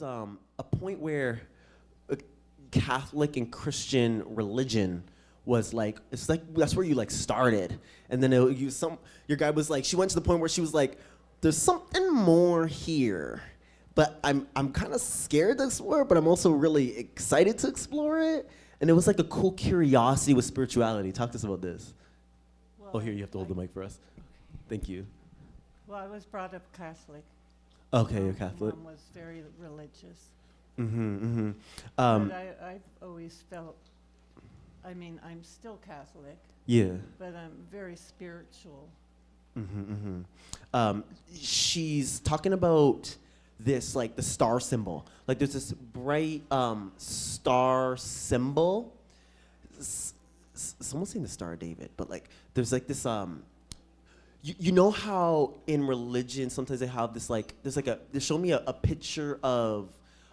was a point where Catholic and Christian religion was like, it's like that's where you like started, and then your guy was like, she went to the point where she was like, there's something more here, but I'm kind of scared to explore, but I'm also really excited to explore it, and it was like a cool curiosity with spirituality. Talk to us about this. Well, here you have to hold the mic for us. Thank you. Well, I was brought up Catholic. Okay, you're Catholic. Mom was very religious. But I've always felt, I'm still Catholic. Yeah. But I'm very spiritual. She's talking about this, like the star symbol. Like there's this bright star symbol. Someone's saying the Star of David, but like there's like this you know how in religion sometimes they have this like they show me a picture of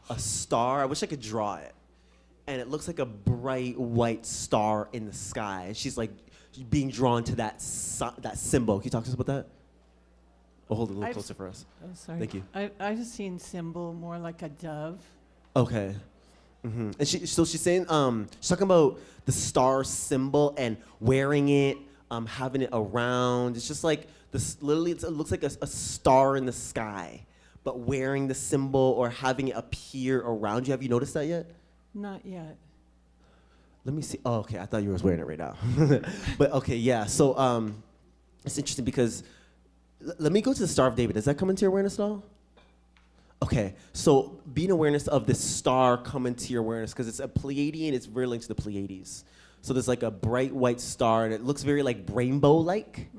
a star. I wish I could draw it, and it looks like a bright white star in the sky. And she's like being drawn to that symbol. Can you talk to us about that? Oh, hold it a little closer for us. Oh, sorry. Thank you. I've seen symbol more like a dove. Okay. And she's saying she's talking about the star symbol and wearing it, having it around. It's just like this. Literally, it looks like a star in the sky, but wearing the symbol or having it appear around you. Have you noticed that yet? Not yet. Let me see. Oh, okay. I thought you were wearing it right now. But okay, yeah. So it's interesting because let me go to the Star of David. Does that come into your awareness at all? Okay, so being awareness of this star come into your awareness because it's a Pleiadian. It's very linked to the Pleiades. So there's like a bright white star, and it looks very like rainbow-like.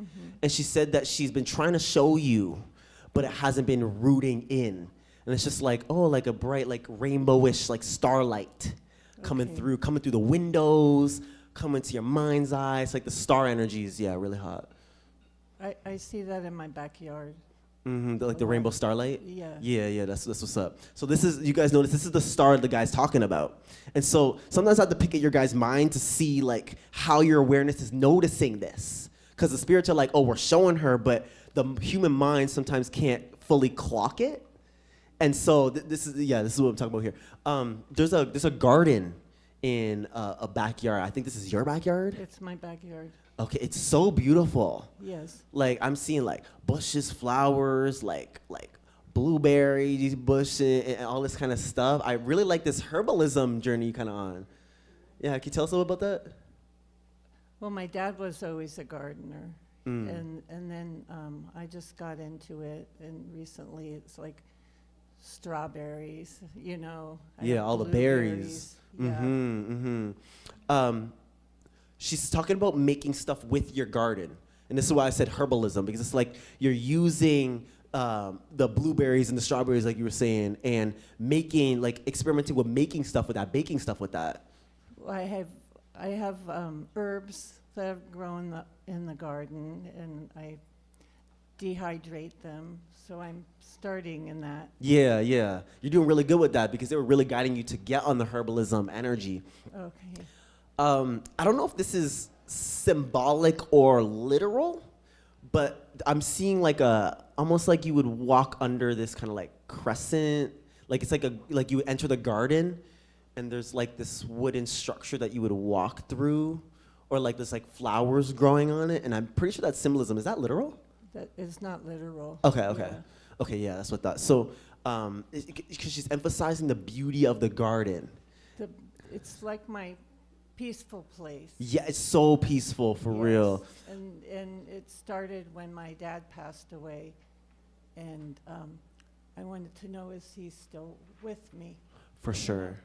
And she said that she's been trying to show you, but it hasn't been rooting in. And it's just like, oh, like a bright, like rainbowish, like starlight coming through the windows, coming to your mind's eye. It's like the star energy is, yeah, really hot. I see that in my backyard. The rainbow starlight? Yeah. Yeah, that's what's up. So this is, you guys notice, this is the star the guy's talking about. And so sometimes I have to pick at your guys' mind to see like how your awareness is noticing this. Because the spirits are like, oh, we're showing her, but the human mind sometimes can't fully clock it. And so this is what I'm talking about here. There's a garden in a backyard. I think this is your backyard? It's my backyard. Okay, it's so beautiful. Yes. Like I'm seeing like bushes, flowers, like blueberries, bushes, and all this kind of stuff. I really like this herbalism journey you kind of on. Yeah, can you tell us a little about that? Well, my dad was always a gardener, and then I just got into it, and recently it's like strawberries, you know. Yeah, all the berries. Yeah. She's talking about making stuff with your garden. And this is why I said herbalism, because it's like you're using the blueberries and the strawberries, like you were saying, and making, like experimenting with making stuff with that, baking stuff with that. Well, I have herbs that have grown in the garden, and I dehydrate them. So I'm starting in that. Yeah. You're doing really good with that because they were really guiding you to get on the herbalism energy. Okay. I don't know if this is symbolic or literal, but I'm seeing like almost like you would walk under this kind of like crescent, like it's like you would enter the garden and there's like this wooden structure that you would walk through, or like there's like flowers growing on it, and I'm pretty sure that's symbolism. Is that literal? That is not literal. Okay, yeah, that's what that. So, because she's emphasizing the beauty of the garden. It's like my peaceful place. Yeah, it's so peaceful for real. And it started when my dad passed away, and I wanted to know, is he still with me? For sure.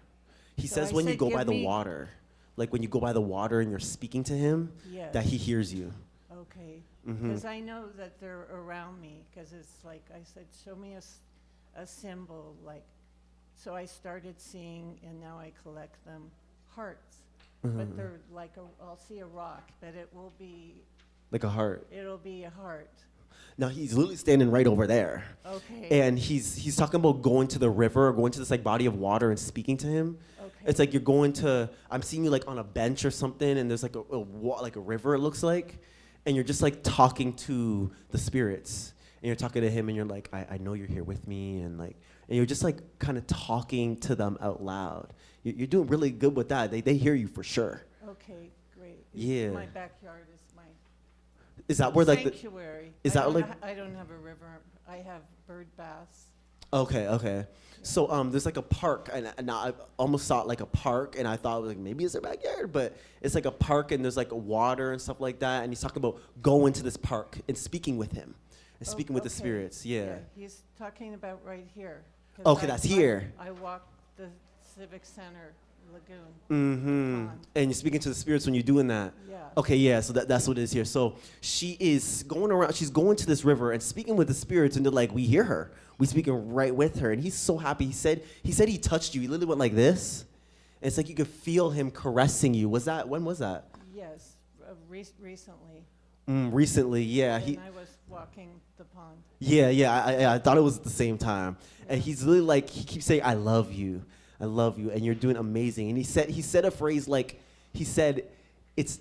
He says when you go by the water, like when you go by the water and you're speaking to him, that he hears you. Okay. Because I know that they're around me, because it's like I said, show me a symbol, like, so I started seeing, and now I collect them, hearts. But they're like, I'll see a rock, but it will be... Like a heart. It'll be a heart. Now he's literally standing right over there. Okay. And he's talking about going to the river, or going to this like body of water and speaking to him. Okay. It's like you're going to, I'm seeing you like on a bench or something, and there's like a river, it looks like, and you're just like talking to the spirits. And you're talking to him, and you're like, I know you're here with me, and you're just like kind of talking to them out loud. You're doing really good with that. They hear you for sure. Okay, great. Yeah. My backyard is my Is that where like sanctuary. I don't have a river. I have bird baths. Okay. Yeah. So there's like a park, and I almost saw it like a park, and I thought like maybe it's their backyard, but it's like a park, and there's like water and stuff like that, and he's talking about going to this park and speaking with him, and speaking with the spirits. Yeah. He's talking about right here. Okay, that's here. I walk the Civic Center Lagoon. Mm-hmm. And you're speaking to the spirits when you're doing that. Yeah. Okay, yeah, so that's what it is here. So she is going around, she's going to this river and speaking with the spirits, and they're like, we hear her. We speaking right with her. And he's so happy. He said he touched you. He literally went like this. And it's like you could feel him caressing you. When was that? Yes, recently. Recently, yeah. And I was walking the pond. Yeah, I thought it was at the same time. Yeah. And he's really like, he keeps saying, I love you, and you're doing amazing. And he said a phrase like, it's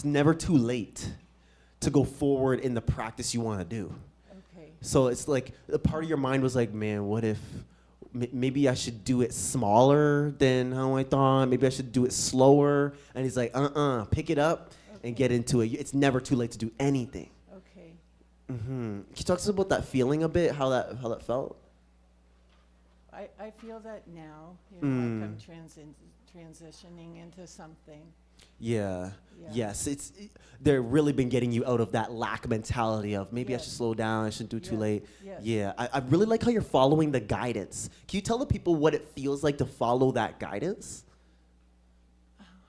never too late to go forward in the practice you want to do. Okay. So it's like, a part of your mind was like, man, what if, maybe I should do it smaller than how I thought. Maybe I should do it slower. And he's like, pick it up and get into it. It's never too late to do anything. Okay. Mm-hmm. Can you talk to us about that feeling a bit, how that felt? I feel that now, like I'm transitioning into something. Yeah. Yes. They're really been getting you out of that lack mentality of maybe I should slow down, I shouldn't do too late. Yes. Yeah. I really like how you're following the guidance. Can you tell the people what it feels like to follow that guidance?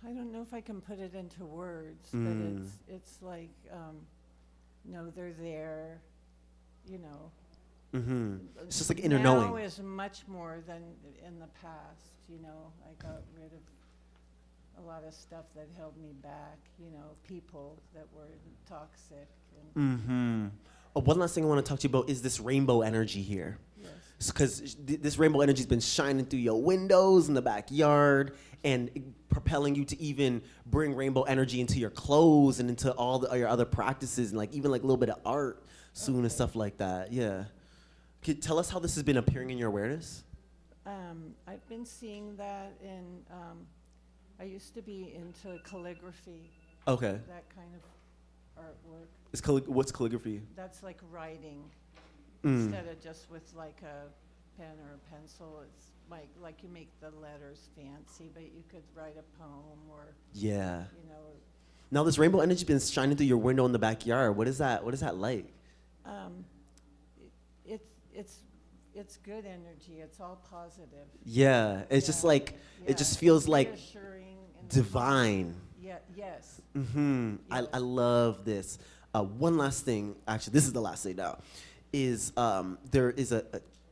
I don't know if I can put it into words, but it's like, they're there, Mm-hmm. It's just like inner now knowing. Now is much more than in the past, I got rid of a lot of stuff that held me back, people that were toxic. Mm-hmm. One last thing I want to talk to you about is this rainbow energy here. Yes. Because this rainbow energy has been shining through your windows in the backyard and propelling you to even bring rainbow energy into your clothes and into all your other practices and even a little bit of art soon and stuff like that. Yeah. Can you tell us how this has been appearing in your awareness? I've been seeing that I used to be into calligraphy. Okay. That kind of artwork. What's calligraphy? That's like writing. Instead of just with like a pen or a pencil, it's like you make the letters fancy, but you could write a poem or. Yeah. Now this rainbow energy has been shining through your window in the backyard. What is that like? It's good energy. It's all positive. Yeah, it's just like it just feels like divine. Yeah. Yes. Mm-hmm. Yes. I love this. One last thing, actually, this is the last thing now, is there is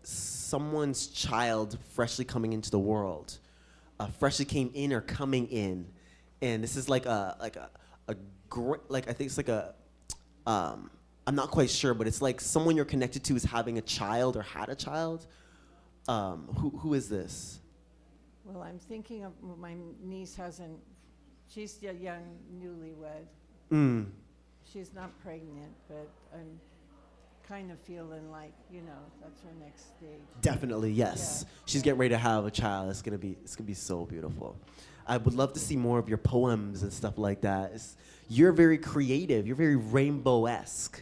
someone's child freshly coming into the world, freshly came in or coming in, and this is like a I think it's like a I'm not quite sure, but it's like someone you're connected to is having a child or had a child. Who is this? Well, I'm thinking of my niece she's a young newlywed. She's not pregnant, but I'm kind of feeling like, that's her next stage. Definitely, yes. Yeah. She's getting ready to have a child. It's gonna be so beautiful. I would love to see more of your poems and stuff like that. You're very creative. You're very rainbow-esque.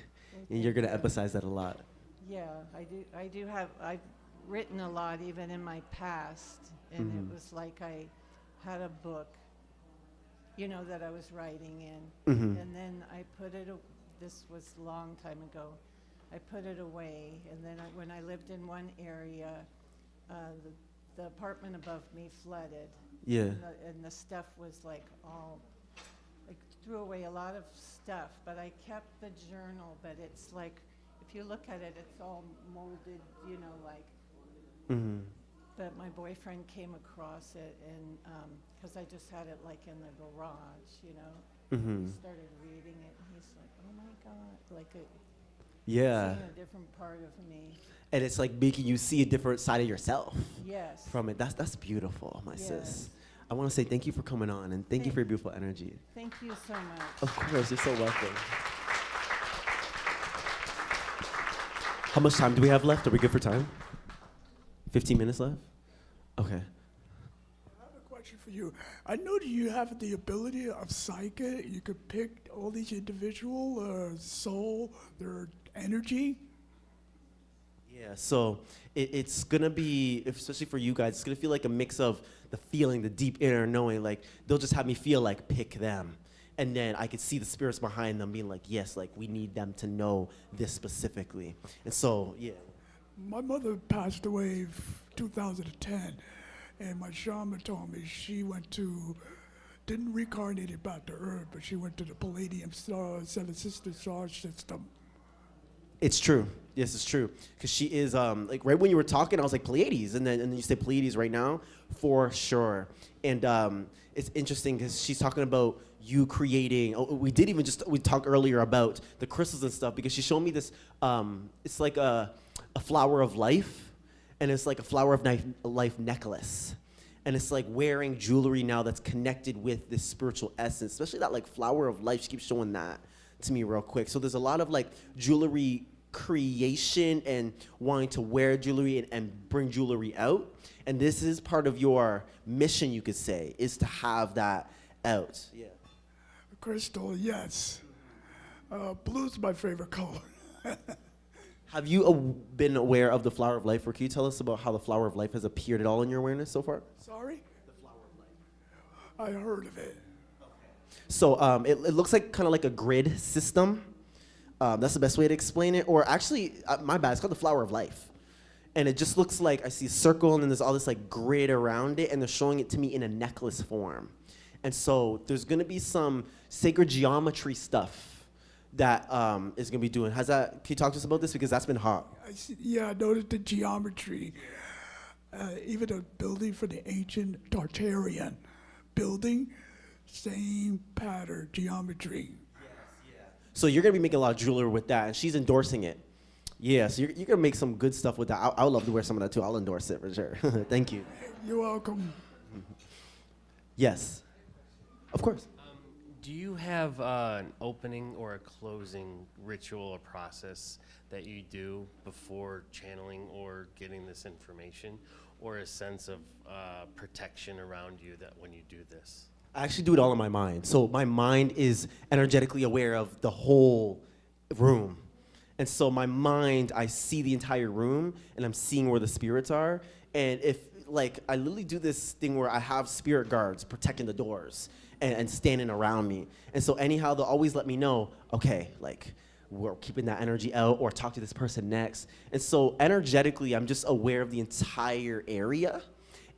And you're going to emphasize that a lot. Yeah, I do have, I've written a lot even in my past, and it was like I had a book, that I was writing in, and then I put it, this was a long time ago, I put it away, and then when I lived in one area, the apartment above me flooded. Yeah. And the stuff was all, threw away a lot of stuff, but I kept the journal, but it's if you look at it, it's all molded, but my boyfriend came across it, and because I just had it in the garage, he started reading it, and he's like, oh my God, seeing a different part of me. And it's making you see a different side of yourself. Yes. From it. That's beautiful, my sis. I want to say thank you for coming on, and thank you for your beautiful energy. Thank you so much. Of course, you're so welcome. How much time do we have left? Are we good for time? 15 minutes left? Okay. I have a question for you. I know that you have the ability of psychic. You could pick all these individual soul, their energy. Yeah, so it's gonna be, especially for you guys, it's gonna feel like a mix of the feeling, the deep inner knowing. Like they'll just have me feel like pick them, and then I could see the spirits behind them being like, yes, like we need them to know this specifically. And so, yeah. My mother passed away 2010, and my shaman told me she didn't reincarnate back to Earth, but she went to the Pleiadian star system. It's true. Yes, it's true. Because she is, like, right when you were talking, I was like, Pleiades. And then you said Pleiades right now, for sure. And it's interesting because she's talking about you creating, we talked earlier about the crystals and stuff, because she showed me this, it's like a flower of life, and it's like a flower of life necklace. And it's like wearing jewelry now that's connected with this spiritual essence, especially that like flower of life. She keeps showing that to me real quick. So there's a lot of like jewelry creation and wanting to wear jewelry and bring jewelry out. And this is part of your mission, you could say, is to have that out. Yeah. Crystal, yes. Blue's my favorite color. Have you been aware of the flower of life? Or can you tell us about how the flower of life has appeared at all in your awareness so far? Sorry? The flower of life. I heard of it. So it looks like kind of like a grid system. That's the best way to explain it. Or actually, my bad, it's called the flower of life. And it just looks like I see a circle and then there's all this like grid around it, and they're showing it to me in a necklace form. And so there's gonna be some sacred geometry stuff that is gonna be doing. Can you talk to us about this? Because that's been hot. I noticed the geometry. Even the building for the ancient Tartarian building, same pattern, geometry. So you're gonna be making a lot of jewelry with that, and she's endorsing it. Yeah, so you're gonna make some good stuff with that. I would love to wear some of that too. I'll endorse it for sure. Thank you. You're welcome. Yes, of course. Do you have an opening or a closing ritual or process that you do before channeling or getting this information, or a sense of protection around you that when you do this? I actually do it all in my mind. So my mind is energetically aware of the whole room. And so my mind, I see the entire room, and I'm seeing where the spirits are. And if, like, I literally do this thing where I have spirit guards protecting the doors and standing around me. And so anyhow, they'll always let me know, okay, like, we're keeping that energy out, or talk to this person next. And so energetically, I'm just aware of the entire area.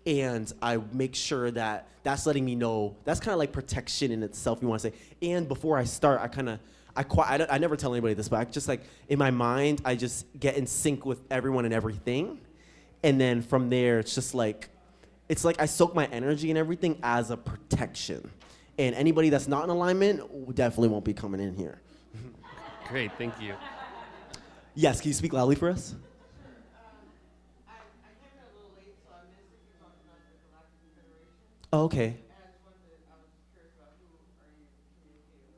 And I make sure that that's letting me know, that's kind of like protection in itself, you want to say. And before I start, I never tell anybody this, but I just like, in my mind, I just get in sync with everyone and everything. And then from there, it's just like, it's like I soak my energy and everything as a protection. And anybody that's not in alignment definitely won't be coming in here. Great, thank you. Yes, can you speak loudly for us? I came in a little late, so I missed if you're talking about the Galactic Federation. Oh, okay. And I was curious about who are you communicating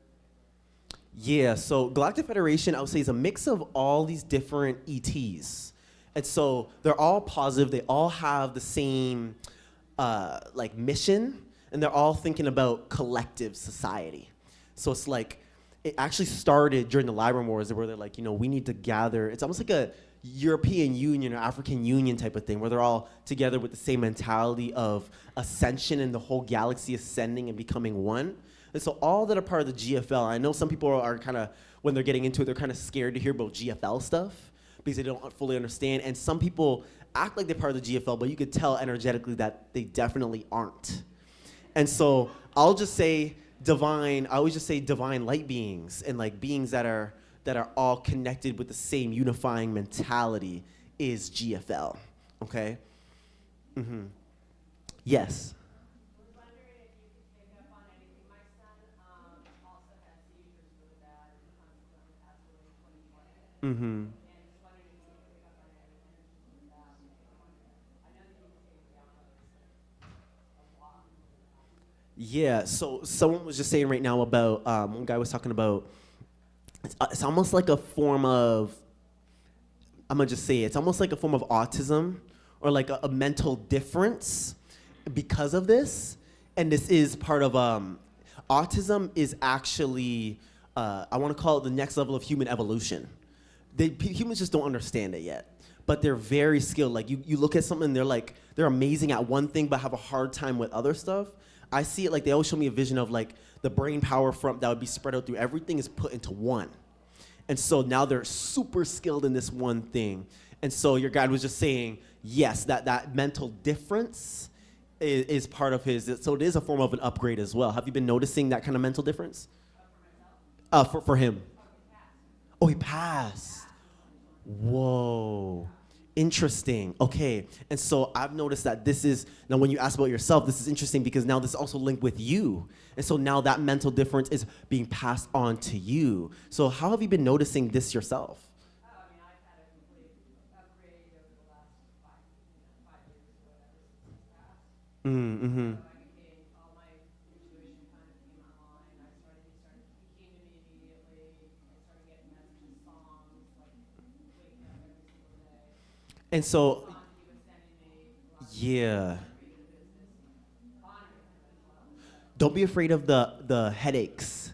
with? Yeah, so Galactic Federation, I would say, is a mix of all these different ETs. And so they're all positive. They all have the same like mission, and they're all thinking about collective society. So it's like, it actually started during the Library Wars, where they're like, we need to gather. It's almost like a European Union or African Union type of thing, where they're all together with the same mentality of ascension and the whole galaxy ascending and becoming one. And so all that are part of the GFL, I know some people are kind of, when they're getting into it, they're kind of scared to hear about GFL stuff because they don't fully understand. And some people act like they're part of the GFL, but you could tell energetically that they definitely aren't. And so I'll just say divine, I always just say divine light beings, and like beings that are all connected with the same unifying mentality is GFL, okay? Mm-hmm. Yes. I was wondering if you could pick up on anything. My son also had seizures really bad and consequently passed away in 2020. Mm-hmm. And just wondering if you could pick up on anything with that. I know that you can take down a block. Yeah, so someone was just saying right now about, one guy was talking about, it's almost like a form of, I'm gonna just say it's almost like a form of autism or like a mental difference because of this. And this is part of autism is actually I want to call it the next level of human evolution. Humans just don't understand it yet, but they're very skilled. Like you look at something, they're amazing at one thing, but have a hard time with other stuff. I see it like they always show me a vision of like the brain power from that would be spread out through everything is put into one. And so now they're super skilled in this one thing. And so your guide was just saying, yes, that mental difference is part of his. So it is a form of an upgrade as well. Have you been noticing that kind of mental difference? For him. Oh, he passed. Whoa. Interesting. Okay. And so I've noticed that this is, now when you ask about yourself, this is interesting because now this is also linked with you. And so now that mental difference is being passed on to you. So how have you been noticing this yourself? I mean, I've had a complete upgrade over the last 5 years or whatever since he's passed. Mm-hmm. So all my intuition kind of came online. He came to me immediately. I started getting messages, songs, like waking up every single day. And so, Songs he was sending me. yeah. Created a business. Honoring him as well. Don't be afraid of the headaches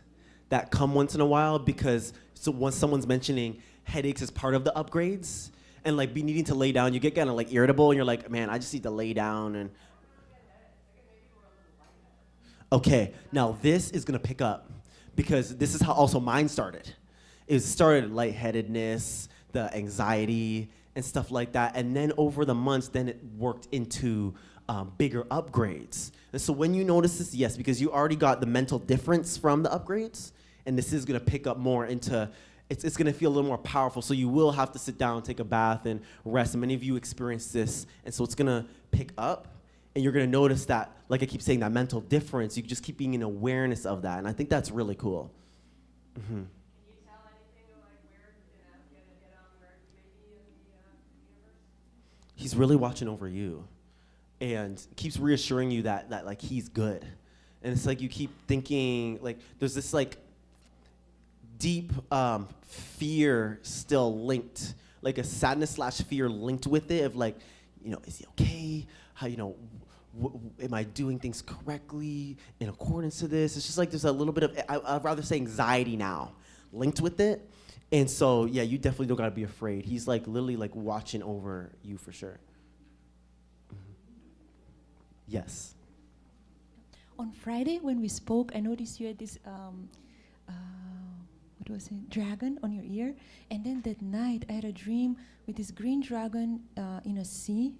that come once in a while because so once someone's mentioning headaches as part of the upgrades and like be needing to lay down, you get kind of like irritable and you're like, man, I just need to lay down and. Okay, now this is gonna pick up because this is how also mine started. It started lightheadedness, the anxiety and stuff like that. And then over the months, then it worked into bigger upgrades. And so when you notice this, yes, because you already got the mental difference from the upgrades, and this is gonna pick up more into, it's gonna feel a little more powerful. So you will have to sit down, take a bath and rest. And many of you experience this. And so it's gonna pick up and you're gonna notice that, like I keep saying, that mental difference, you just keep being in awareness of that. And I think that's really cool. Mm-hmm. Can you tell anything like where, get on where he may be in the universe? He's really watching over you and keeps reassuring you that like he's good. And it's like you keep thinking, like there's this like deep fear still linked, like a sadness / fear linked with it of like, is he okay? How, am I doing things correctly in accordance to this? It's just like there's a little bit of, I'd rather say anxiety now linked with it. And so, yeah, you definitely don't gotta be afraid. He's like literally like watching over you for sure. Mm-hmm. Yes. On Friday when we spoke, I noticed you had this, what was it, dragon on your ear. And then that night I had a dream with this green dragon in a sea.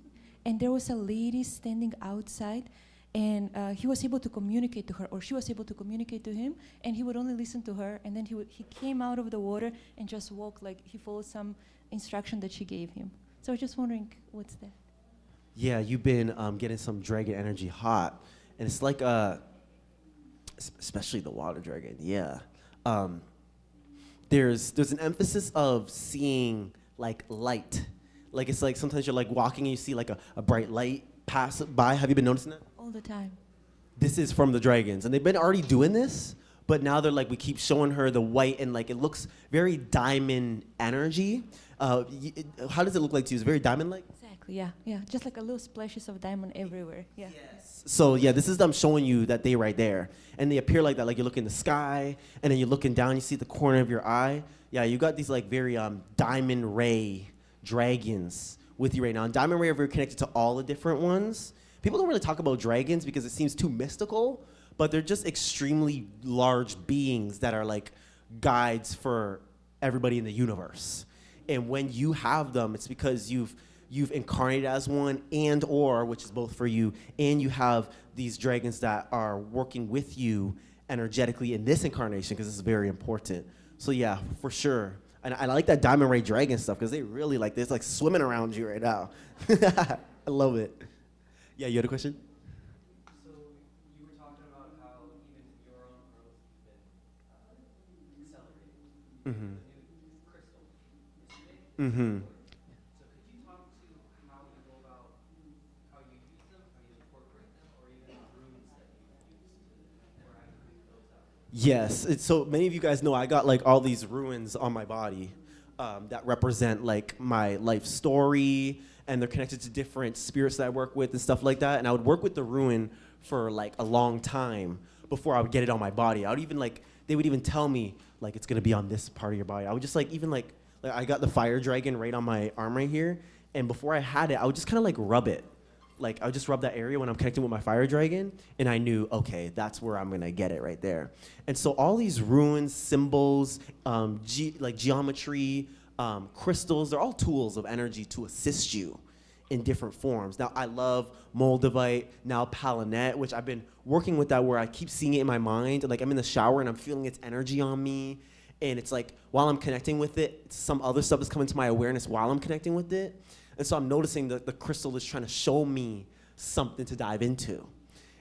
And there was a lady standing outside, and he was able to communicate to her, or she was able to communicate to him, and he would only listen to her. And then he came out of the water and just walked like he followed some instruction that she gave him. So I was just wondering, what's that? Yeah, you've been getting some dragon energy hot, and it's like especially the water dragon. Yeah, there's an emphasis of seeing like light. Like it's like sometimes you're like walking and you see like a bright light pass by. Have you been noticing that? All the time. This is from the dragons, and they've been already doing this, but now they're like, we keep showing her the white, and like it looks very diamond energy. How does it look like to you? Is it very diamond-like? Exactly, yeah. Just like a little splashes of diamond everywhere, yeah. Yes. So yeah, this is them showing you that day right there. And they appear like that, like you look in the sky, and then you're looking down, you see the corner of your eye. Yeah, you got these like very diamond ray dragons with you right now. And diamond ray are very connected to all the different ones. People don't really talk about dragons because it seems too mystical, but they're just extremely large beings that are like guides for everybody in the universe. And when you have them, it's because you've incarnated as one, and or, which is both for you, and you have these dragons that are working with you energetically in this incarnation, because this is very important. So yeah, for sure. And I like that diamond ray dragon stuff because they really like this, like swimming around you right now. I love it. Yeah, you had a question? So you were talking about how even your own growth has been accelerated. Mm-hmm. New crystal yesterday. Mm-hmm. So could you talk to how you go about how you use them, how you incorporate them, or even runes that you use to or activate those out? Yes. So many of you guys know I got like all these ruins on my body. that represent like my life story, and they're connected to different spirits that I work with and stuff like that. And I would work with the ruin for like a long time before I would get it on my body. I would even like, they would even tell me like it's gonna be on this part of your body. I would just like even like I got the fire dragon right on my arm right here, and before I had it, I would just kind of like rub it. Like I would just rub that area when I'm connecting with my fire dragon, and I knew, okay, that's where I'm gonna get it right there. And so all these runes, symbols, like geometry, crystals, they're all tools of energy to assist you in different forms. Now I love Moldavite, now Palinette, which I've been working with that where I keep seeing it in my mind. Like I'm in the shower and I'm feeling its energy on me. And it's like, while I'm connecting with it, some other stuff is coming to my awareness while I'm connecting with it. And so I'm noticing that the crystal is trying to show me something to dive into.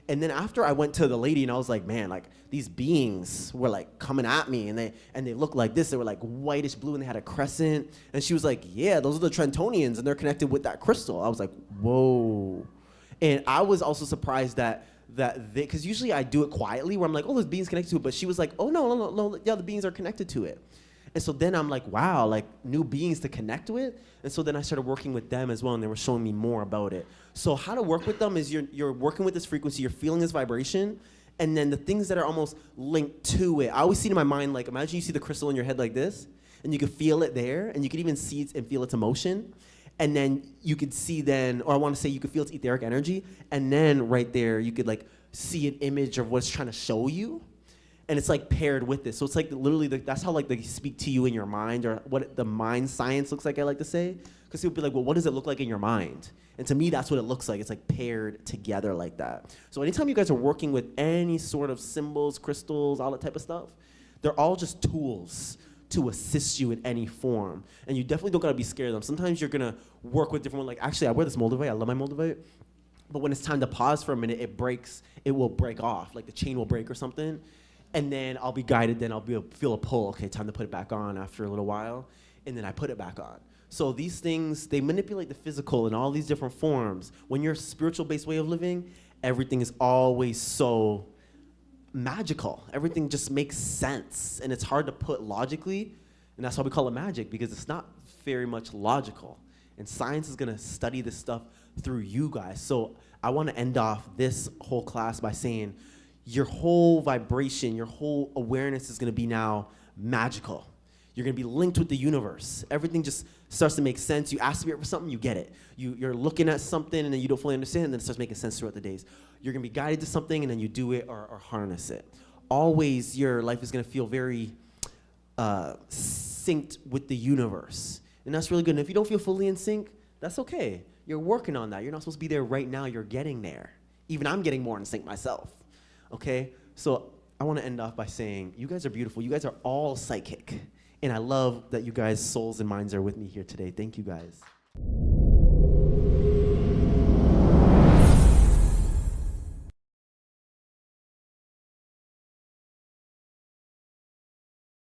And then after I went to the lady and I was like, man, like these beings were like coming at me and they looked like this. They were like whitish blue and they had a crescent. And she was like, yeah, those are the Trentonians and they're connected with that crystal. I was like, whoa. And I was also surprised that because usually I do it quietly where I'm like, oh, there's beings connected to it. But she was like, oh, no, yeah, the beings are connected to it. And so then I'm like, wow, like new beings to connect with. And so then I started working with them as well, and they were showing me more about it. So how to work with them is you're working with this frequency, you're feeling this vibration, and then the things that are almost linked to it. I always see it in my mind, like imagine you see the crystal in your head like this, and you can feel it there, and you can even see it and feel its emotion. And then you could see then, or I want to say you could feel its etheric energy, and then right there you could like see an image of what it's trying to show you. And it's like paired with this. So it's like literally, that's how like they speak to you in your mind, or what the mind science looks like, I like to say. Because people be like, well, what does it look like in your mind? And to me, that's what it looks like. It's like paired together like that. So anytime you guys are working with any sort of symbols, crystals, all that type of stuff, they're all just tools to assist you in any form. And you definitely don't gotta be scared of them. Sometimes you're gonna work with different ones. Like actually, I wear this Moldavite, I love my Moldavite. But when it's time to pause for a minute, it will break off. Like the chain will break or something. And then I'll be guided, then feel a pull. Okay, time to put it back on after a little while. And then I put it back on. So these things, they manipulate the physical in all these different forms. When you're a spiritual-based way of living, everything is always so magical. Everything just makes sense. And it's hard to put logically. And that's why we call it magic, because it's not very much logical. And science is going to study this stuff through you guys. So I want to end off this whole class by saying, your whole vibration, your whole awareness is going to be now magical. You're going to be linked with the universe. Everything just starts to make sense. You ask Spirit for something, you get it. You're looking at something, and then you don't fully understand, and then it starts making sense throughout the days. You're going to be guided to something, and then you do it or harness it. Always your life is going to feel very synced with the universe. And that's really good. And if you don't feel fully in sync, that's okay. You're working on that. You're not supposed to be there right now. You're getting there. Even I'm getting more in sync myself. Okay, so I want to end off by saying you guys are beautiful. You guys are all psychic. And I love that you guys' souls and minds are with me here today. Thank you guys.